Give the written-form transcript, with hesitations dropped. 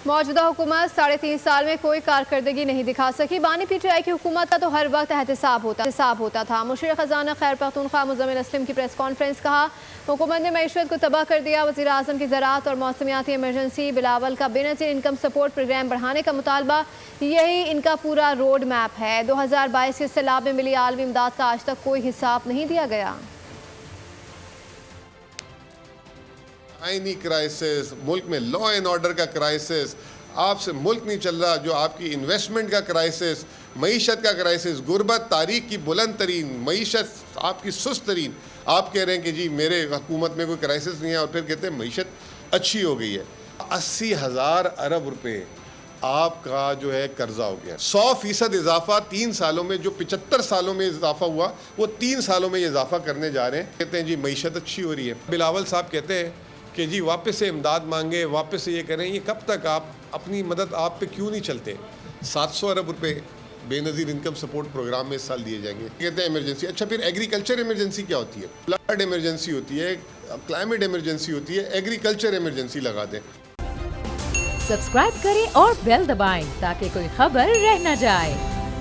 मौजूदा हुकूमत 3.5 साल में कोई कारकर्दगी नहीं दिखा सकी। बानी पीटीआई की हुकूमत का तो हर वक्त एहतसाब होता था। मुशीर खजाना खैर पख्तूनख्वा मुज़म्मिल असलम की प्रेस कॉन्फ्रेंस, कहा हुकूमत ने मईशत को तबाह कर दिया। वज़ीर आज़म की ज़राअत और मौसमियाती इमरजेंसी बिलावल का बेनज़ीर इनकम सपोर्ट प्रोग्राम बढ़ाने का मुतालबा, यही इनका पूरा रोड मैप है। 2022 के सैलाब में मिली आलमी इमदाद का आज तक कोई हिसाब नहीं दिया गया। आईनी क्राइसिस, मुल्क में लॉ एंड ऑर्डर का क्राइसिस, आपसे मुल्क नहीं चल रहा, जो आपकी इन्वेस्टमेंट का क्राइसिस, मईशत का क्राइसिस, गुर्बत तारीख की बुलंद तरीन, मईशत आपकी सुस्त तरीन। आप कह रहे हैं कि जी मेरे हुकूमत में कोई क्राइसिस नहीं है, और फिर कहते हैं मईशत अच्छी हो गई है। 80,000 अरब रुपए आपका जो है कर्जा हो गया। 100% इजाफा 3 सालों में, जो 75 सालों में इजाफा हुआ वो 3 सालों में ये इजाफा करने जा रहे हैं। कहते हैं जी मईशत अच्छी हो रही है। बिलावल साहब कहते हैं कि जी वापस से इमदाद मांगे, वापस से ये करें, ये कब तक आप अपनी मदद आप पे क्यों नहीं चलते? 700 अरब रुपए बेनज़ीर इनकम सपोर्ट प्रोग्राम में इस साल दिए जाएंगे। कहते हैं इमरजेंसी। अच्छा, फिर एग्रीकल्चर इमरजेंसी क्या होती है? फ्लड इमरजेंसी होती है, क्लाइमेट इमरजेंसी होती है, एग्रीकल्चर इमरजेंसी लगा दें। सब्सक्राइब करें और बेल दबाएं ताकि कोई खबर रह न जाए।